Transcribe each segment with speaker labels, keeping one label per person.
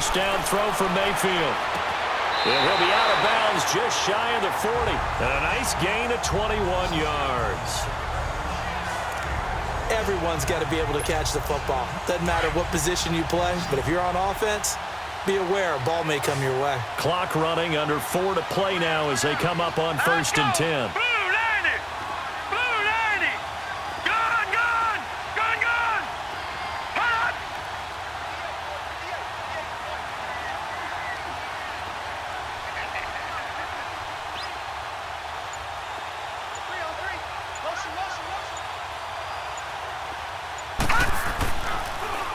Speaker 1: first down throw from Mayfield. And he'll be out of bounds just shy of the 40. And a nice gain of 21 yards.
Speaker 2: Everyone's got to be able to catch the football. Doesn't matter what position you play, but if you're on offense, be aware a ball may come your way.
Speaker 1: Clock running, under 4 to play now as they come up on 1st and 10.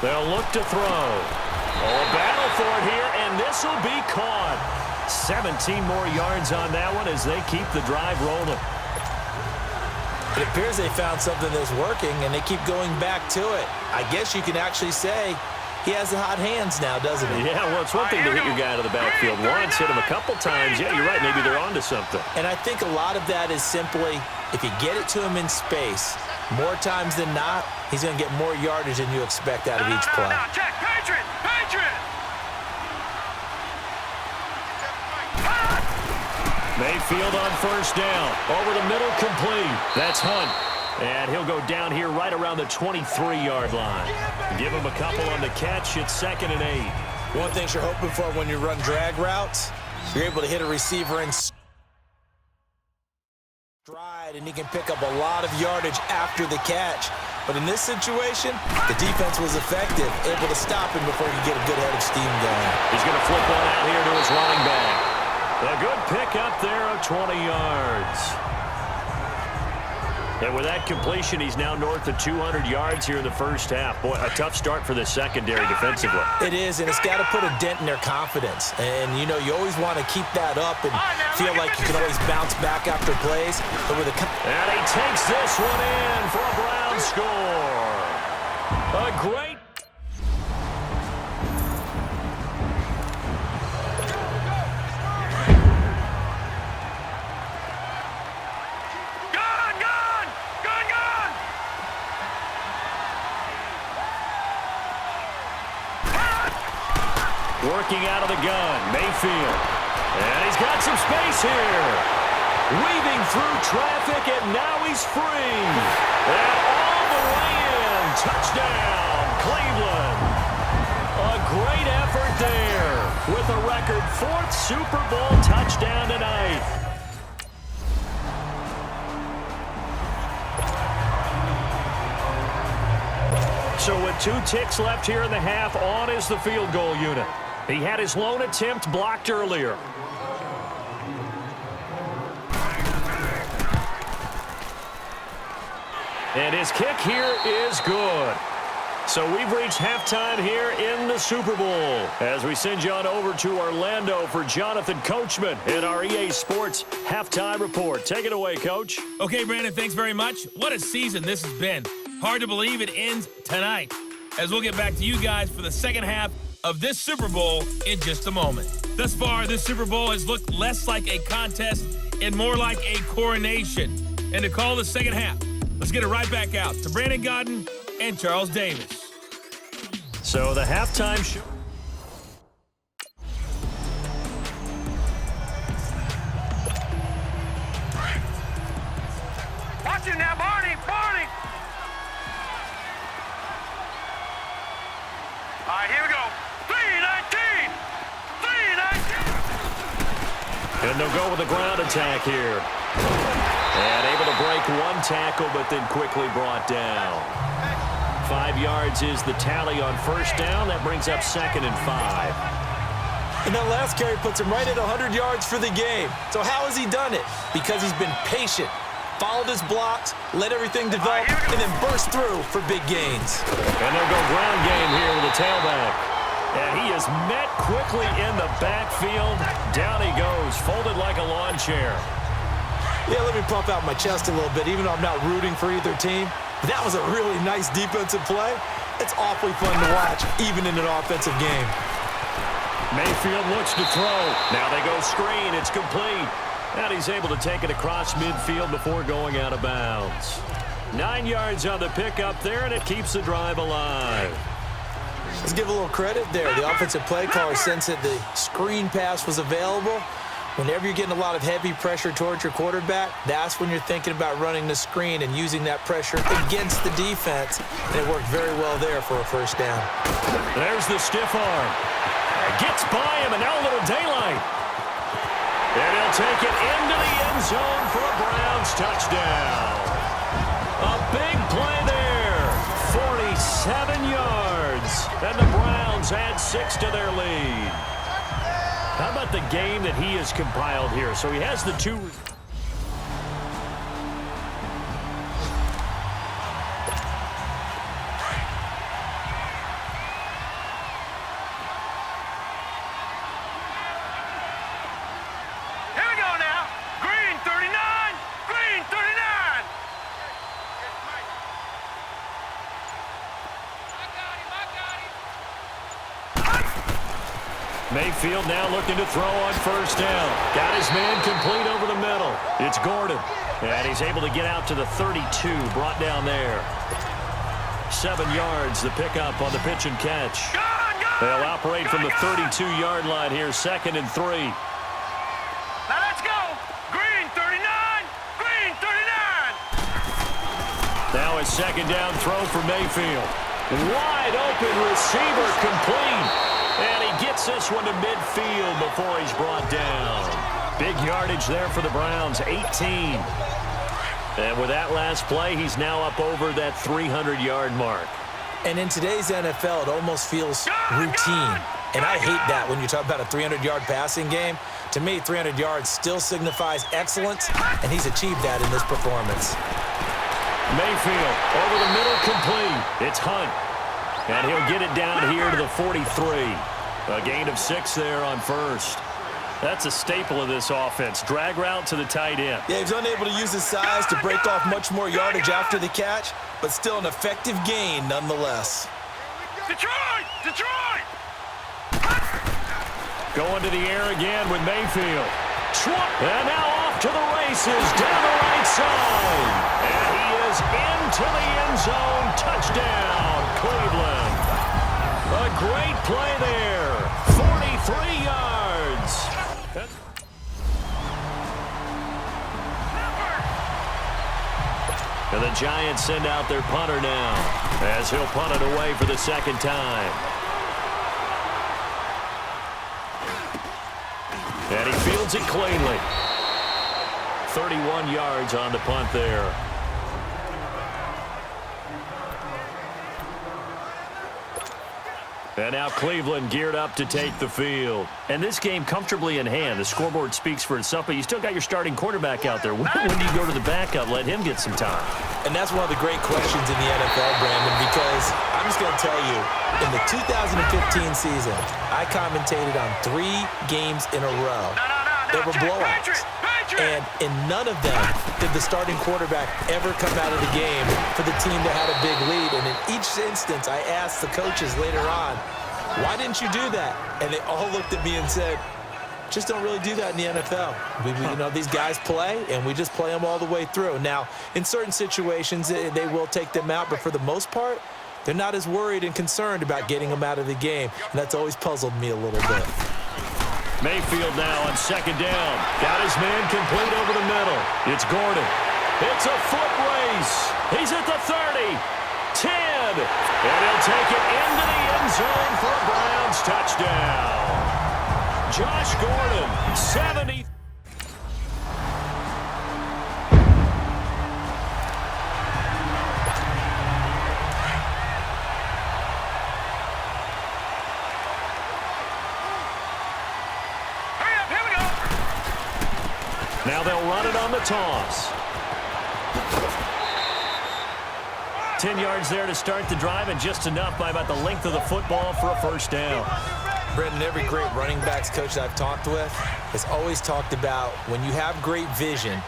Speaker 1: They'll look to throw. Oh, a battle for it here, and this will be caught. 17 more yards on that one as they keep the drive rolling.
Speaker 2: It appears they found something that's working, and they keep going back to it. I guess you can actually say he has the hot hands now, doesn't he?
Speaker 1: Yeah, well, it's one thing to hit your guy to the backfield once, hit him a couple times. Yeah, you're right. Maybe they're onto something.
Speaker 2: And I think a lot of that is simply if you get it to him in space, more times than not, he's going to get more yardage than you expect out of each play.
Speaker 3: Check, Patriot! Patriot!
Speaker 1: Mayfield on first down. Over the middle, complete. That's Hunt. And he'll go down here right around the 23-yard line. Give him a couple on the catch. It's 2nd and 8.
Speaker 2: One thing you're hoping for when you run drag routes, you're able to hit a receiver in stride, and he can pick up a lot of yardage after the catch. But in this situation, the defense was effective, able to stop him before he could get a good head of steam going.
Speaker 1: He's going to flip one out here to his running back. A good pick up there of 20 yards. And with that completion, he's now north of 200 yards here in the first half. Boy, a tough start for the secondary defensively.
Speaker 2: It is, and it's got to put a dent in their confidence. And, you know, you always want to keep that up and feel like you can always bounce back after plays. But with
Speaker 1: and he takes this one in for a Brown score. A great... Working out of the gun, Mayfield. And he's got some space here. Weaving through traffic, and now he's free. And all the way in. Touchdown, Cleveland. A great effort there with a record 4th Super Bowl touchdown tonight. So with 2 ticks left here in the half, on is the field goal unit. He had his lone attempt blocked earlier. And his kick here is good. So we've reached halftime here in the Super Bowl as we send you on over to Orlando for Jonathan Coachman in our EA Sports Halftime Report. Take it away, Coach.
Speaker 4: Okay, Brandon, thanks very much. What a season this has been. Hard to believe it ends tonight, as we'll get back to you guys for the second half of this Super Bowl in just a moment. Thus far, this Super Bowl has looked less like a contest and more like a coronation. And to call the second half, let's get it right back out to Brandon Godden and Charles Davis.
Speaker 1: So the halftime show.
Speaker 3: Watch it now, Barney! Barney! All right, here we go. 3-19! 3-19!
Speaker 1: And they'll go with a ground attack here. And able to break one tackle, but then quickly brought down. 5 yards is the tally on first down. That brings up 2nd and 5.
Speaker 2: And that last carry puts him right at 100 yards for the game. So how has he done it? Because he's been patient, followed his blocks, let everything develop, and then burst through for big gains.
Speaker 1: And they'll go ground game here with the tailback. And he is met quickly in the backfield. Down he goes, folded like a lawn chair.
Speaker 2: Yeah, let me pump out my chest a little bit, even though I'm not rooting for either team. That was a really nice defensive play. It's awfully fun to watch, even in an offensive game.
Speaker 1: Mayfield looks to throw. Now they go screen. It's complete. And he's able to take it across midfield before going out of bounds. 9 yards on the pickup there, and it keeps the drive alive.
Speaker 2: Let's give a little credit there. The offensive play caller sensed that the screen pass was available. Whenever you're getting a lot of heavy pressure towards your quarterback, that's when you're thinking about running the screen and using that pressure against the defense. And it worked very well there for a first down.
Speaker 1: There's the stiff arm. Gets by him, and now a little daylight. And he'll take it into the end zone for a Browns touchdown. A big play there. 47 yards. And the Browns add 6 to their lead. How about the game that he has compiled here? So he has the two.
Speaker 3: Here we go now. Green 39. Green 39.
Speaker 1: Mayfield now looking to throw on first down. Got his man complete over the middle. It's Gordon. And he's able to get out to the 32, brought down there. 7 yards, the pickup on the pitch and catch. They'll operate from the 32-yard line here, 2nd and 3.
Speaker 3: Now let's go. Green 39. Green 39.
Speaker 1: Now a 2nd down throw for Mayfield. Wide open receiver complete. And he gets this one to midfield before he's brought down. Big yardage there for the Browns, 18. And with that last play, he's now up over that 300-yard mark.
Speaker 2: And in today's NFL, it almost feels routine. And I hate that when you talk about a 300-yard passing game. To me, 300 yards still signifies excellence, and he's achieved that in this performance.
Speaker 1: Mayfield over the middle complete. It's Hunt. And he'll get it down here to the 43. A gain of 6 there on first. That's a staple of this offense. Drag route to the tight end.
Speaker 2: Yeah, he's unable to use his size to break off much more yardage after the catch, but still an effective gain nonetheless.
Speaker 3: Detroit! Detroit!
Speaker 1: Going to the air again with Mayfield. And now off to the races down the right side. And he is into the end zone. Touchdown, Cleveland. A great play there. 43 yards. And the Giants send out their punter now as he'll punt it away for the 2nd time. And he fields it cleanly. 31 yards on the punt there. And now Cleveland geared up to take the field. And this game comfortably in hand. The scoreboard speaks for itself, but you still got your starting quarterback out there. When do you go to the backup? Let him get some time.
Speaker 2: And that's one of the great questions in the NFL, Brandon, because I'm just going to tell you, in the 2015 season, I commentated on 3 games in a row. They were blowouts. And in none of them did the starting quarterback ever come out of the game for the team that had a big lead. And in each instance, I asked the coaches later on, why didn't you do that? And they all looked at me and said, just don't really do that in the NFL. You know, these guys play, and we just play them all the way through. Now, in certain situations, they will take them out, but for the most part, they're not as worried and concerned about getting them out of the game. And that's always puzzled me a little bit.
Speaker 1: Mayfield now on 2nd down. Got his man complete over the middle. It's Gordon. It's a foot race. He's at the 30. 10. And he'll take it into the end zone for a Browns touchdown. Josh Gordon, 70. Now they'll run it on the toss. 10 yards there to start the drive, and just enough by about the length of the football for a first down.
Speaker 2: Brendan, every great running backs coach that I've talked with has always talked about when you have great vision,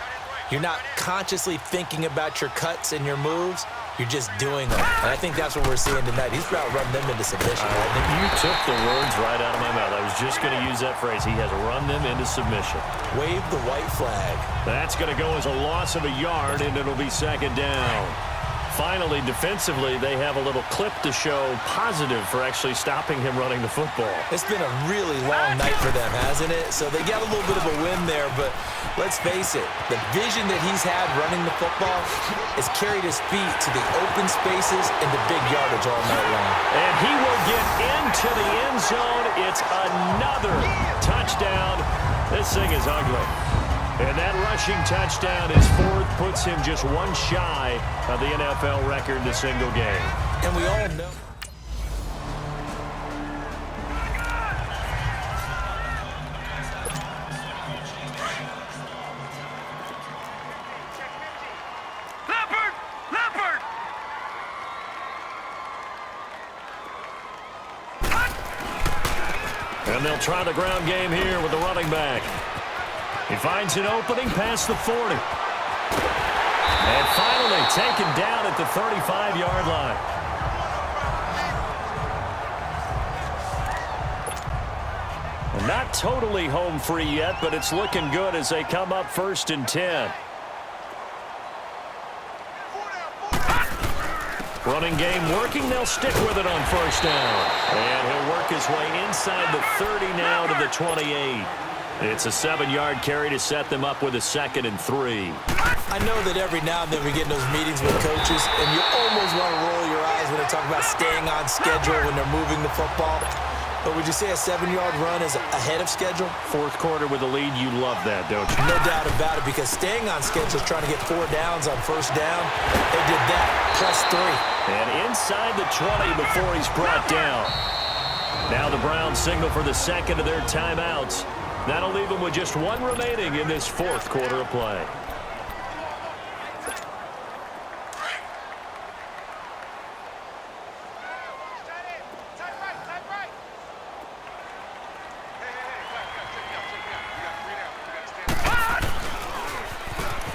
Speaker 2: you're not consciously thinking about your cuts and your moves. You're just doing them. And I think that's what we're seeing tonight. He's about to run them into submission.
Speaker 1: You took the words right out of my mouth. I was just going to use that phrase. He has run them into submission.
Speaker 2: Wave the white flag.
Speaker 1: That's going to go as a loss of a yard, and it'll be 2nd down. finally, defensively, they have a little clip to show positive for actually stopping him running the football.
Speaker 2: It's been a really long night for them, hasn't it? So they got a little bit of a win there, but let's face it, the vision that he's had running the football has carried his feet to the open spaces and the big yardage all night long.
Speaker 1: And he will get into the end zone. It's another touchdown. This thing is ugly. And that rushing touchdown, his fourth, puts him just one shy of the NFL record in a single game.
Speaker 2: And we all know.
Speaker 3: Leopard! Leopard!
Speaker 1: And they'll try the ground game here with the running back. He finds an opening past the 40. And finally taken down at the 35-yard line. And not totally home free yet, but it's looking good as they come up 1st and 10. Running game working. They'll stick with it on 1st down. And he'll work his way inside the 30 now to the 28. It's a 7-yard carry to set them up with a 2nd and 3.
Speaker 2: I know that every now and then we get in those meetings with coaches, and you almost want to roll your eyes when they talk about staying on schedule when they're moving the football. But would you say a 7-yard run is ahead of schedule?
Speaker 1: 4th quarter with a lead, you love that, don't you?
Speaker 2: No doubt about it, because staying on schedule is trying to get 4 downs on 1st down. They did that, plus 3.
Speaker 1: And inside the 20 before he's brought down. Now the Browns signal for the 2nd of their timeouts. That'll leave them with just 1 remaining in this 4th quarter of play.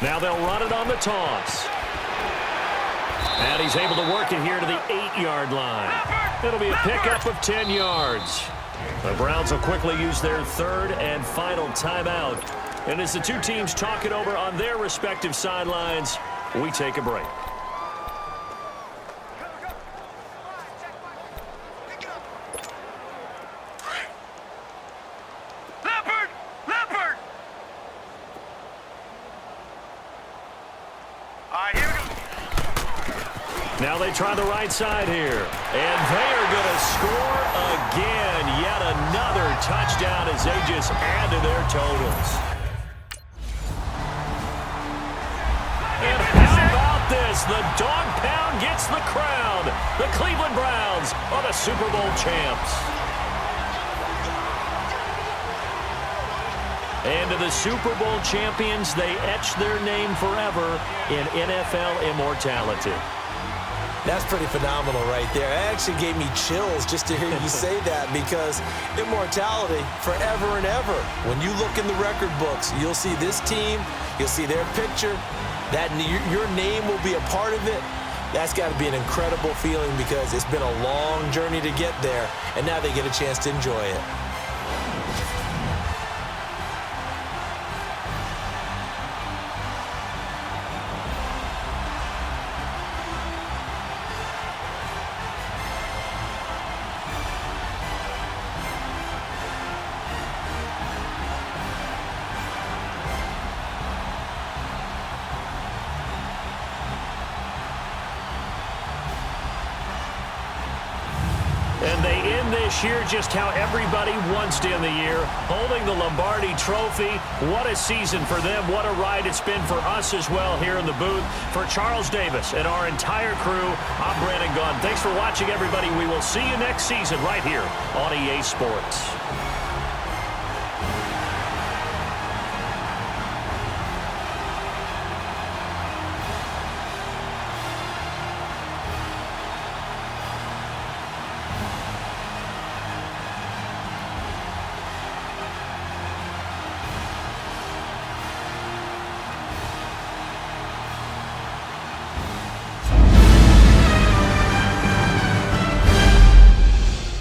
Speaker 1: Now they'll run it on the toss. And he's able to work it here to the 8-yard line. It'll be a pickup of 10 yards. The Browns will quickly use their 3rd and final timeout. And as the two teams talk it over on their respective sidelines, we take a break.
Speaker 3: Leopard! Leopard! All right, here we go.
Speaker 1: Now they try the right side here. And they are going to score again. Yet another touchdown as they just add to their totals. And how about this? The dog pound gets the crown. The Cleveland Browns are the Super Bowl champs. And to the Super Bowl champions, they etch their name forever in NFL immortality.
Speaker 2: That's pretty phenomenal right there. It actually gave me chills just to hear you say that, because immortality forever and ever. When you look in the record books, you'll see this team, you'll see their picture, that your name will be a part of it. That's got to be an incredible feeling, because it's been a long journey to get there, and now they get a chance to enjoy it.
Speaker 1: And they end this year just how everybody wants to end the year, holding the Lombardi Trophy. What a season for them. What a ride it's been for us as well here in the booth. For Charles Davis and our entire crew, I'm Brandon Gaudin. Thanks for watching, everybody. We will see you next season right here on EA Sports.